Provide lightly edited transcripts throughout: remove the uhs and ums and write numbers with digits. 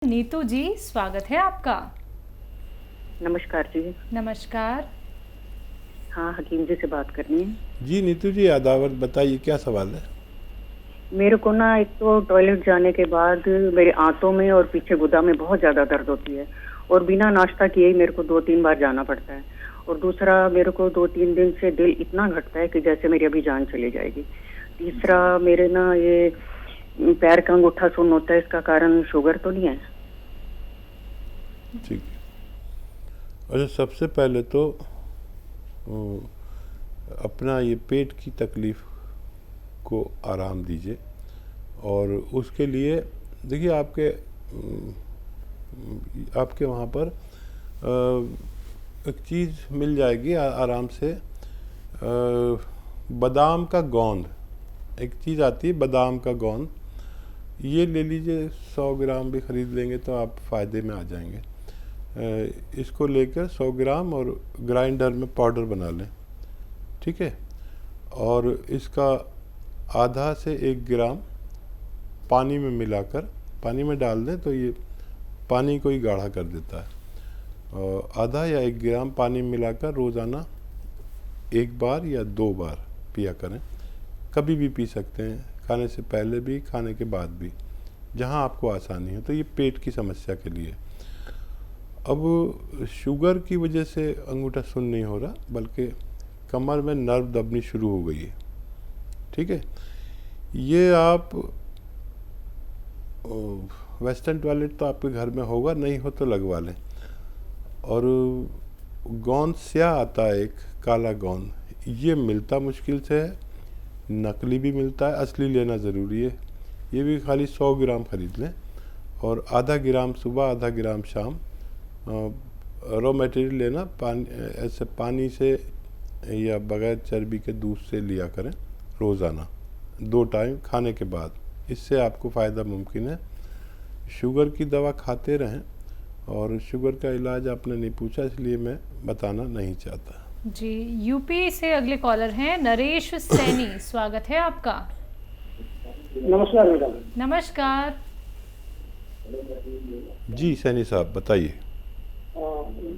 नीतू जी, स्वागत है आपका। नमस्कार जी। नमस्कार। हाँ, हकीम जी से बात करनी है। जी नीतू जी, आदावर बताइए क्या सवाल है। मेरे को ना एक तो टॉयलेट जाने के बाद मेरे आंतों में और पीछे गुदा में बहुत ज़्यादा दर्द होती है और बिना नाश्ता किए ही मेरे को 2-3 बार जाना पड़ता है। और दूसरा, मेरे को 2-3 दिन से दिल इतना घटता है कि जैसे मेरी अभी जान चली जाएगी। तीसरा, मेरे ना ये पैर का अंगूठा सुन्न होता है, इसका कारण शुगर तो नहीं है? ठीक है। अच्छा, सबसे पहले तो अपना ये पेट की तकलीफ़ को आराम दीजिए और उसके लिए देखिए आपके वहाँ पर एक चीज़ मिल जाएगी आराम से। बादाम का गोंद, एक चीज़ आती है बादाम का गोंद, ये ले लीजिए। 100 ग्राम भी ख़रीद लेंगे तो आप फ़ायदे में आ जाएंगे। इसको लेकर 100 ग्राम और ग्राइंडर में पाउडर बना लें, ठीक है। और इसका आधा से 1 ग्राम पानी में मिलाकर पानी में डाल दें तो ये पानी को ही गाढ़ा कर देता है। और आधा या 1 ग्राम पानी में मिलाकर रोज़ाना 1 बार या 2 बार पिया करें। कभी भी पी सकते हैं, खाने से पहले भी, खाने के बाद भी, जहाँ आपको आसानी हो। तो ये पेट की समस्या के लिए। अब शुगर की वजह से अंगूठा सुन्न नहीं हो रहा, बल्कि कमर में नर्व दबनी शुरू हो गई है, ठीक है। ये आप वेस्टर्न टॉयलेट तो आपके घर में होगा, नहीं हो तो लगवा लें। और गोंद स्याह आता है एक काला गोंद, ये मिलता मुश्किल से है, नकली भी मिलता है, असली लेना ज़रूरी है। ये भी खाली 100 ग्राम ख़रीद लें और आधा ग्राम सुबह, आधा ग्राम शाम। रॉ मटेरियल लेना ऐसे पानी से या बग़ैर चर्बी के दूध से लिया करें रोज़ाना 2 टाइम खाने के बाद। इससे आपको फ़ायदा मुमकिन है। शुगर की दवा खाते रहें, और शुगर का इलाज आपने नहीं पूछा इसलिए मैं बताना नहीं चाहता जी। यूपी से अगले कॉलर हैं नरेश सैनी, स्वागत है आपका। नमस्कार मैडम। नमस्कार। जी सैनी साहब बताइए।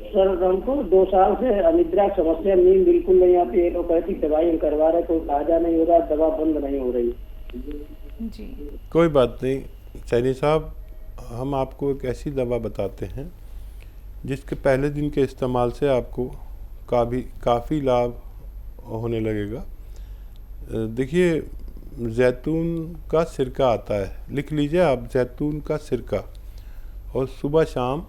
सर, हमको 2 साल से अनिद्रा की समस्या, नींद बिल्कुल नहीं आती। एलोपैथिक दवाई हम करवा रहे, कोई फायदा नहीं हो रहा, दवा बंद नहीं हो रही जी। कोई बात नहीं सैनी साहब, हम आपको एक ऐसी दवा बताते हैं जिसके पहले दिन के इस्तेमाल से आपको काफ़ी लाभ होने लगेगा। देखिए, जैतून का सिरका आता है, लिख लीजिए आप, जैतून का सिरका। और सुबह शाम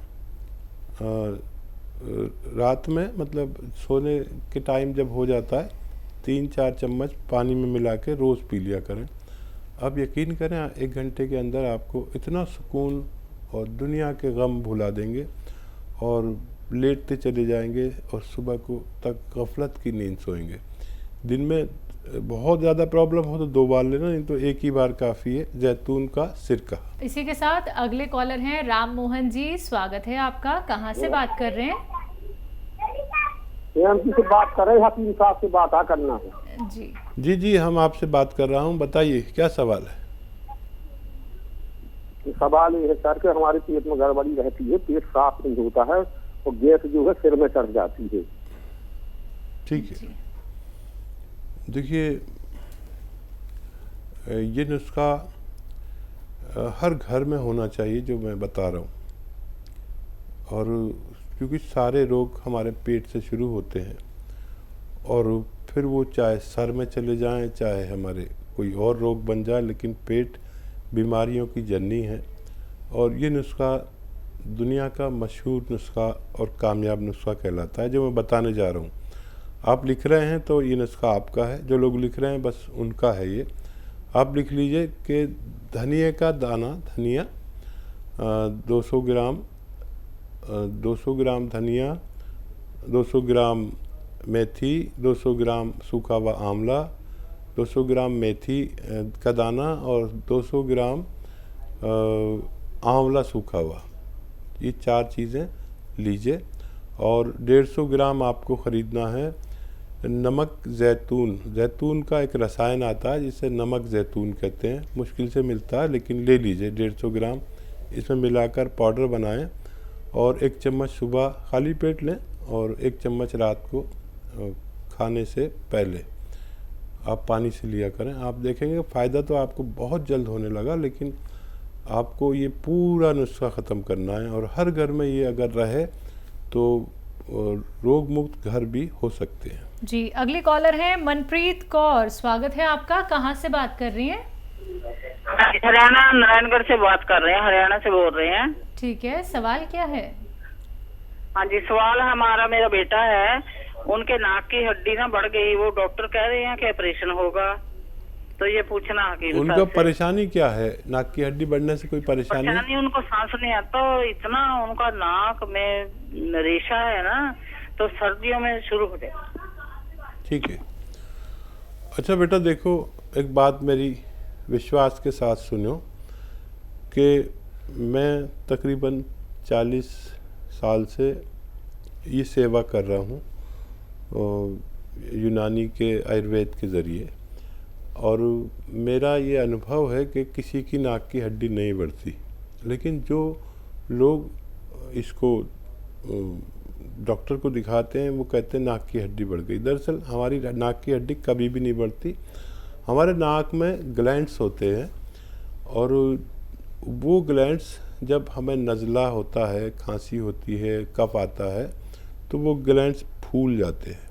रात में, मतलब सोने के टाइम जब हो जाता है, 3-4 चम्मच पानी में मिला के रोज़ पी लिया करें। अब यकीन करें, 1 घंटे के अंदर आपको इतना सुकून और दुनिया के गम भुला देंगे और लेटते चले जाएंगे और सुबह को तक गफलत की नींद सोएंगे। दिन में बहुत ज़्यादा प्रॉब्लम हो तो 2 बार लेना, नहीं तो 1 ही बार काफ़ी है, जैतून का सिरका। इसी के साथ अगले कॉलर हैं राम मोहन जी, स्वागत है आपका। कहाँ से बात कर रहे हैं? से बात कर रहे हैं, हकीम साहब से बात करना है। जी जी जी, हम आपसे बात कर रहा हूँ, बताइए क्या सवाल है। सवाल ये है सर कि हमारे पेट में गड़बड़ी रहती है, पेट साफ नहीं होता है और गैस जो है सिर में चढ़ जाती है। ठीक है, देखिए ये नुस्खा हर घर में होना चाहिए जो मैं बता रहा हूँ। और क्योंकि सारे रोग हमारे पेट से शुरू होते हैं, और फिर वो चाहे सर में चले जाएं, चाहे हमारे कोई और रोग बन जाए, लेकिन पेट बीमारियों की जननी है। और ये नुस्खा दुनिया का मशहूर नुस्खा और कामयाब नुस्खा कहलाता है, जो मैं बताने जा रहा हूँ। आप लिख रहे हैं तो ये नुस्खा आपका है, जो लोग लिख रहे हैं बस उनका है ये। आप लिख लीजिए कि धनिया का दाना, धनिया 200 ग्राम, 200 ग्राम धनिया, 200 ग्राम मेथी, 200 ग्राम सूखा हुआ आंवला, 200 ग्राम मेथी का दाना और 200 ग्राम आंवला सूखा हुआ, ये 4 चीज़ें लीजिए। और 150 ग्राम आपको ख़रीदना है नमक जैतून। जैतून का एक रसायन आता है जिसे नमक जैतून कहते हैं, मुश्किल से मिलता है, लेकिन ले लीजिए 150 ग्राम। इसमें मिलाकर पाउडर बनाएं और 1 चम्मच सुबह खाली पेट लें और 1 चम्मच रात को खाने से पहले आप पानी से लिया करें। आप देखेंगे फ़ायदा तो आपको बहुत जल्द होने लगा, लेकिन आपको ये पूरा नुस्खा ख़त्म करना है और हर घर में ये अगर रहे तो रोग मुक्त घर भी हो सकते हैं। जी, अगली कॉलर है मनप्रीत कौर, स्वागत है आपका। कहाँ से बात कर रही हैं? हरियाणा, नारायणगढ़ से बात कर रहे हैं, हरियाणा से बोल रहे हैं। ठीक है, सवाल क्या है? हाँ जी, सवाल हमारा, मेरा बेटा है, उनके नाक की हड्डी ना बढ़ गई, वो डॉक्टर कह रहे हैं कि ऑपरेशन होगा, तो ये पूछना कि उनका परेशानी क्या है? नाक की हड्डी बढ़ने से कोई परेशानी? उनको सांस नहीं आता, इतना उनका नाक में रेशा है ना, तो सर्दियों में शुरू हो जाए। ठीक है। अच्छा बेटा देखो, एक बात मेरी विश्वास के साथ सुनो कि मैं तकरीबन 40 साल से ये सेवा कर रहा हूँ यूनानी के आयुर्वेद के ज़रिए, और मेरा ये अनुभव है कि किसी की नाक की हड्डी नहीं बढ़ती, लेकिन जो लोग इसको डॉक्टर को दिखाते हैं वो कहते हैं नाक की हड्डी बढ़ गई। दरअसल हमारी नाक की हड्डी कभी भी नहीं बढ़ती। हमारे नाक में ग्लैंड्स होते हैं और वो ग्लैंड्स जब हमें नज़ला होता है, खांसी होती है, कफ आता है, तो वो ग्लैंड्स फूल जाते हैं।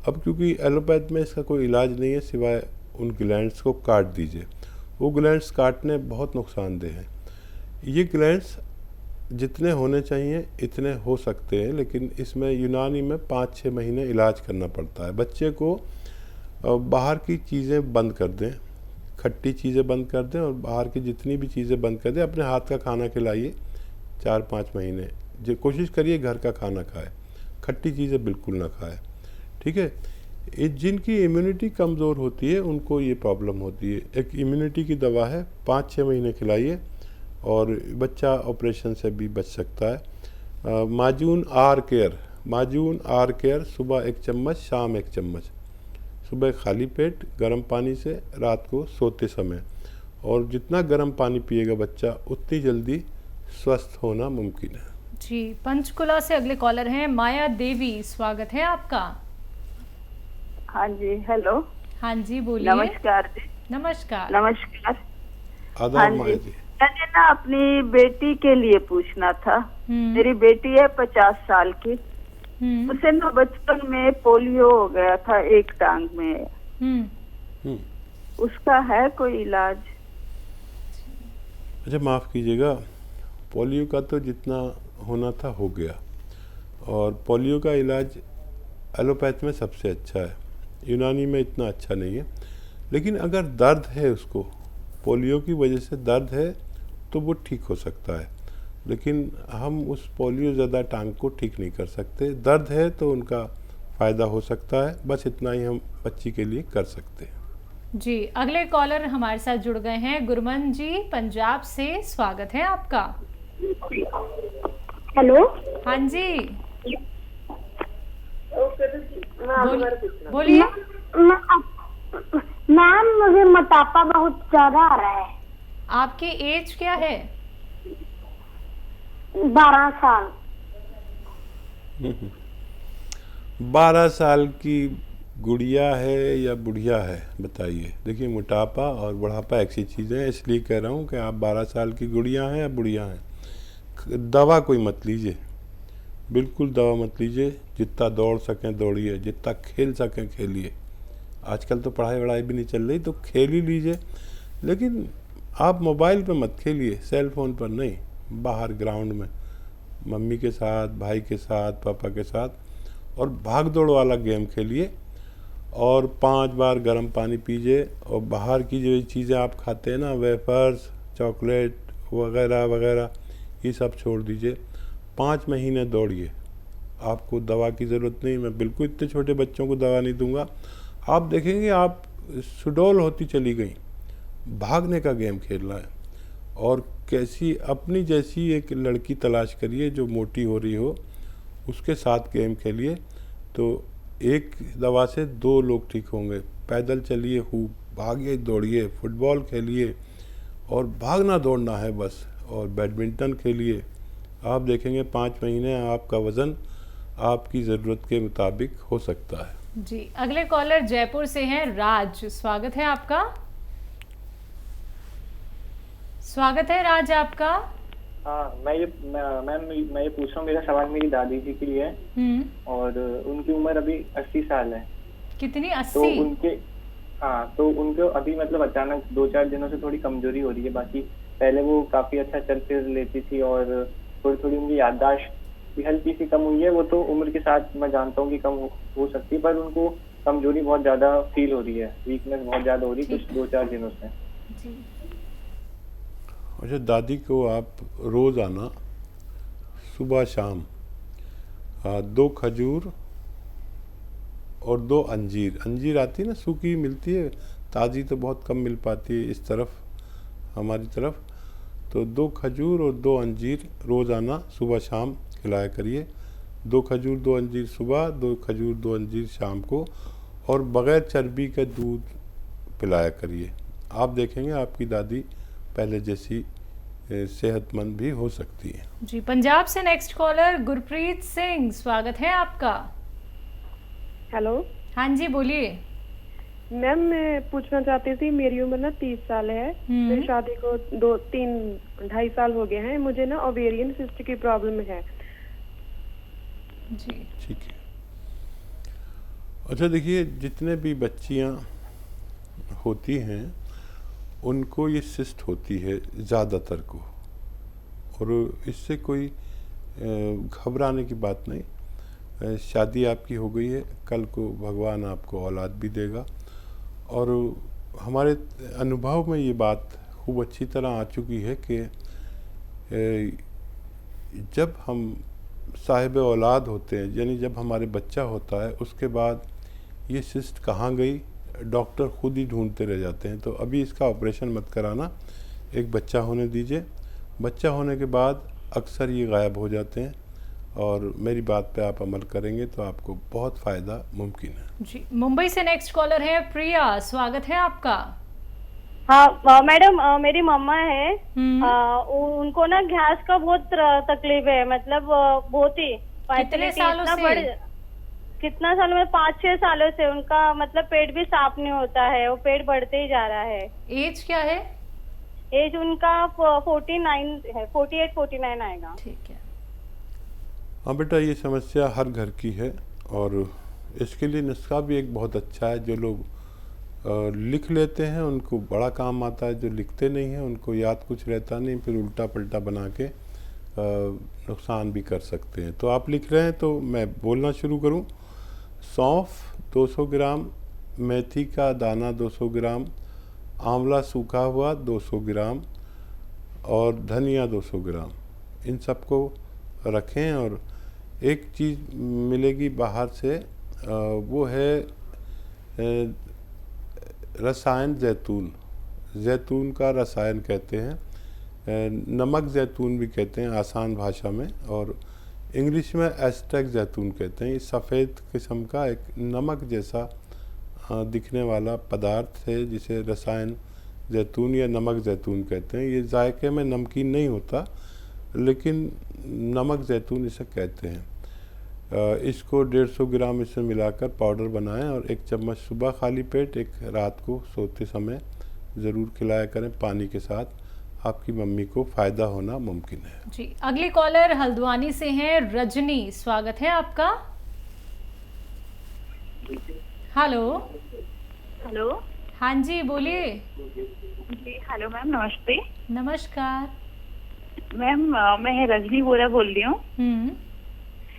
अब क्योंकि एलोपैथ में इसका कोई इलाज नहीं है सिवाय उन ग्लैंड्स को काट दीजिए। वो ग्लैंड्स काटने बहुत नुकसानदेह हैं। ये ग्लैंड्स जितने होने चाहिए इतने हो सकते हैं, लेकिन इसमें यूनानी में 5-6 महीने इलाज करना पड़ता है। बच्चे को बाहर की चीज़ें बंद कर दें, खट्टी चीज़ें बंद कर दें और बाहर की जितनी भी चीज़ें बंद कर दें। अपने हाथ का खाना खिलाइए 4-5 महीने, जो कोशिश करिए घर का खाना खाए, खट्टी चीज़ें बिल्कुल ना खाए। ठीक है। जिनकी इम्यूनिटी कमज़ोर होती है उनको ये प्रॉब्लम होती है। एक इम्यूनिटी की दवा है, 5-6 महीने खिलाइए और बच्चा ऑपरेशन से भी बच सकता है। माजून आर केयर सुबह 1 चम्मच, शाम 1 चम्मच, सुबह खाली पेट गर्म पानी से, रात को सोते समय। और जितना गर्म पानी पिएगा बच्चा उतनी जल्दी स्वस्थ होना मुमकिन है। जी, पंचकुला से अगले कॉलर हैं माया देवी, स्वागत है आपका। हाँ जी, हेलो। हाँ जी, बोलिए। नमस्कार जी। नमस्कार। नमस्कार। आदाब हाँ माया जी, जी। मैंने ना अपनी बेटी के लिए पूछना था। मेरी बेटी है 50 साल की। उसे ना बचपन में पोलियो हो गया था एक टांग में। उसका है कोई इलाज? अच्छा माफ़ कीजिएगा, पोलियो का तो जितना होना था हो गया, और पोलियो का इलाज एलोपैथ में सबसे अच्छा है, यूनानी में इतना अच्छा नहीं है। लेकिन अगर दर्द है, उसको पोलियो की वजह से दर्द है, तो वो ठीक हो सकता है। लेकिन हम उस पोलियो ज़्यादा टांग को ठीक नहीं कर सकते। दर्द है तो उनका फ़ायदा हो सकता है, बस इतना ही हम बच्ची के लिए कर सकते हैं। जी, अगले कॉलर हमारे साथ जुड़ गए हैं गुरमन जी, पंजाब से, स्वागत है आपका। हेलो। हाँ जी, बोलिए। मैम, मुझे मोटापा बहुत ज्यादा आ रहा है। आपकी एज क्या है? 12 साल। 12 साल की गुड़िया है या बुढ़िया है, बताइए। देखिए, मोटापा और बुढ़ापा एक सी चीज़ है, इसलिए कह रहा हूँ कि आप 12 साल की गुड़िया हैं या बुढ़िया हैं। दवा कोई मत लीजिए, बिल्कुल दवा मत लीजिए। जितना दौड़ सकें दौड़िए, जितना खेल सकें खेलिए। आजकल तो पढ़ाई वढ़ाई भी नहीं चल रही, तो खेल ही लीजिए। लेकिन आप मोबाइल पे मत खेलिए, सेल फ़ोन पर नहीं, बाहर ग्राउंड में मम्मी के साथ, भाई के साथ, पापा के साथ, और भाग दौड़ वाला गेम खेलिए। और 5 बार गर्म पानी पीजिए। और बाहर की जो चीज़ें आप खाते हैं ना, वेफर्स, चॉकलेट वगैरह वगैरह, ये सब छोड़ दीजिए। 5 महीने दौड़िए, आपको दवा की ज़रूरत नहीं। मैं बिल्कुल इतने छोटे बच्चों को दवा नहीं दूंगा। आप देखेंगे आप सुडौल होती चली गई, भागने का गेम खेलना है। और कैसी अपनी जैसी एक लड़की तलाश करिए जो मोटी हो रही हो, उसके साथ गेम खेलिए, तो एक दवा से 2 लोग ठीक होंगे। पैदल चलिए खूब, भागिए, दौड़िए, फुटबॉल खेलिए, और भागना दौड़ना है बस। और बैडमिंटन खेलिए। आप देखेंगे 5 महीने आपका वज़न आपकी ज़रूरत के मुताबिक हो सकता है। जी, अगले कॉलर जयपुर से हैं राज, स्वागत है आपका। स्वागत है राज आपका। हाँ, मैं ये पूछ रहा हूँ, मेरा सवाल मेरी दादी जी के लिए है और उनकी उम्र अभी 80 साल है। कितनी? 80? तो उनको अभी मतलब अचानक 2-4 दिनों से थोड़ी कमजोरी हो रही है। बाकी पहले वो काफी अच्छा चल फिर लेती थी और थोड़ी थोड़ी उनकी याददाश्त भी हल्की सी कम हुई है। वो तो उम्र के साथ मैं जानता हूँ कि कम हो सकती है, पर उनको कमजोरी बहुत ज्यादा फील हो रही है, वीकनेस बहुत ज्यादा हो रही है कुछ 2-4 दिनों से। अच्छा, दादी को आप रोज़ाना सुबह शाम 2 खजूर और 2 अंजीर आती है ना, सूखी मिलती है, ताज़ी तो बहुत कम मिल पाती है इस तरफ, हमारी तरफ। तो 2 खजूर और 2 अंजीर रोज़ाना सुबह शाम खिलाया करिए। 2 खजूर 2 अंजीर सुबह, 2 खजूर 2 अंजीर शाम को, और बग़ैर चर्बी का दूध पिलाया करिए। आप देखेंगे आपकी दादी पहले जैसी सेहतमंद भी हो सकती है। जी, पंजाब से नेक्स्ट कॉलर गुरप्रीत सिंह, स्वागत है आपका। हेलो। हाँ जी, बोलिए। मैम, मैं पूछना चाहती थी, मेरी उम्र ना 30 साल है। मेरी शादी को 2-3-2.5 साल हो गए हैं। मुझे ना ओवेरियन सिस्ट की प्रॉब्लम है। जी, ठीक है। अच्छा, देखिए, जितने भी बच्चियां होती हैं उनको ये सिस्ट होती है ज़्यादातर को, और इससे कोई घबराने की बात नहीं। शादी आपकी हो गई है, कल को भगवान आपको औलाद भी देगा। और हमारे अनुभव में ये बात खूब अच्छी तरह आ चुकी है कि जब हम साहिब औलाद होते हैं, यानी जब हमारे बच्चा होता है, उसके बाद ये सिस्ट कहाँ गई डॉक्टर खुद ही ढूंढते रह जाते हैं। तो अभी इसका ऑपरेशन मत कराना, एक बच्चा होने दीजिए। बच्चा होने के बाद अक्सर ये गायब हो जाते हैं, और मेरी बात पे आप अमल करेंगे तो आपको बहुत फ़ायदा मुमकिन है। जी, मुंबई से नेक्स्ट कॉलर है प्रिया, स्वागत है आपका। हाँ मैडम, मेरी मम्मा है, उनको ना गैस का बहुत तकलीफ है, मतलब बहुत ही। कितने सालों से? कितना सालों में? 5-6 सालों से उनका मतलब पेट भी साफ नहीं होता है, वो पेट बढ़ते ही जा रहा है। एज क्या है? एज उनका 49 है, 48-49 आएगा। ठीक है। हाँ बेटा, ये समस्या हर घर की है, और इसके लिए नुस्खा भी एक बहुत अच्छा है। जो लोग लिख लेते हैं उनको बड़ा काम आता है, जो लिखते नहीं हैं उनको याद कुछ रहता नहीं, फिर उल्टा पलटा बना के नुकसान भी कर सकते हैं। तो आप लिख रहे हैं तो मैं बोलना शुरू करूं। सौंफ 200 ग्राम, मेथी का दाना 200 ग्राम, आंवला सूखा हुआ 200 ग्राम और धनिया 200 ग्राम, इन सबको रखें। और एक चीज़ मिलेगी बाहर से, वो है रसायन जैतून। जैतून का रसायन कहते हैं, नमक जैतून भी कहते हैं आसान भाषा में, और इंग्लिश में एस्टेक जैतून कहते हैं। ये सफ़ेद किस्म का एक नमक जैसा दिखने वाला पदार्थ है जिसे रसायन जैतून या नमक जैतून कहते हैं। ये जायके में नमकीन नहीं होता, लेकिन नमक जैतून इसे कहते हैं। इसको 150 ग्राम इसमें मिलाकर पाउडर बनाएं, और 1 चम्मच सुबह खाली पेट, 1 रात को सोते समय ज़रूर खिलाया करें पानी के साथ। आपकी मम्मी को फ़ायदा होना मुमकिन है। जी, अगली कॉलर हल्द्वानी से हैं रजनी, स्वागत है आपका। हेलो। हेलो। हाँ जी, बोलिए। जी हेलो मैम, नमस्ते। नमस्कार मैम, मैं रजनी बोरा बोल रही हूँ।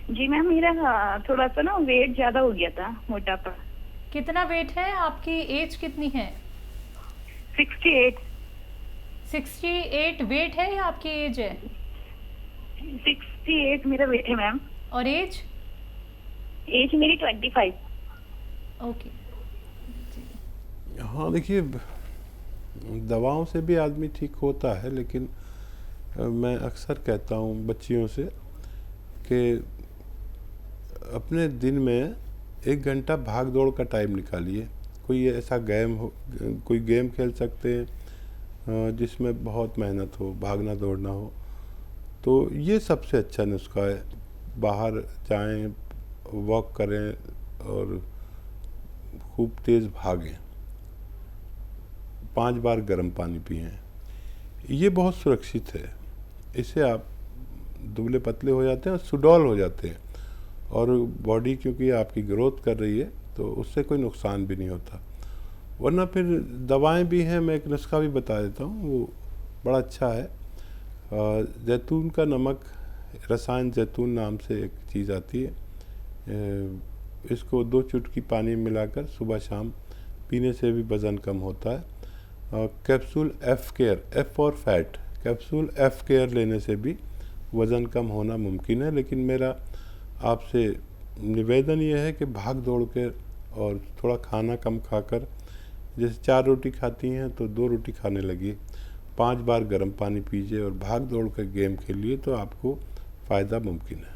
जी मैम, मेरा थोड़ा सा ना वेट ज्यादा हो गया था, मोटापा। कितना वेट है? आपकी एज कितनी है? 68। 68 वेट है या आपकी एज है? 68 मेरा वेट है मैम। और एज? एज मेरी 25। ओके। हाँ, देखिए, दवाओं से भी आदमी ठीक होता है, लेकिन मैं अक्सर कहता हूँ बच्चियों से कि अपने दिन में 1 घंटा भाग दौड़ का टाइम निकालिए। कोई ऐसा गेम हो, कोई गेम खेल सकते हैं, जिसमें बहुत मेहनत हो, भागना दौड़ना हो, तो ये सबसे अच्छा नुस्खा है। बाहर जाएं, वॉक करें और खूब तेज़ भागें, 5 बार गर्म पानी पिएं। ये बहुत सुरक्षित है। इससे आप दुबले पतले हो जाते हैं और सुडौल हो जाते हैं, और बॉडी क्योंकि आपकी ग्रोथ कर रही है तो उससे कोई नुकसान भी नहीं होता। वरना फिर दवाएं भी हैं, मैं एक नुस्खा भी बता देता हूँ, वो बड़ा अच्छा है। जैतून का नमक, रसायन जैतून नाम से एक चीज़ आती है, इसको 2 चुटकी पानी में मिलाकर सुबह शाम पीने से भी वज़न कम होता है। Capsule F care, F for fat, capsule F care लेने से भी वज़न कम होना मुमकिन है। लेकिन मेरा आपसे निवेदन ये है कि भाग दौड़ के और थोड़ा खाना कम खाकर, जैसे 4 रोटी खाती हैं तो 2 रोटी खाने लगी, 5 बार गर्म पानी पीजिए और भाग दौड़ कर गेम खेलिए, तो आपको फ़ायदा मुमकिन है।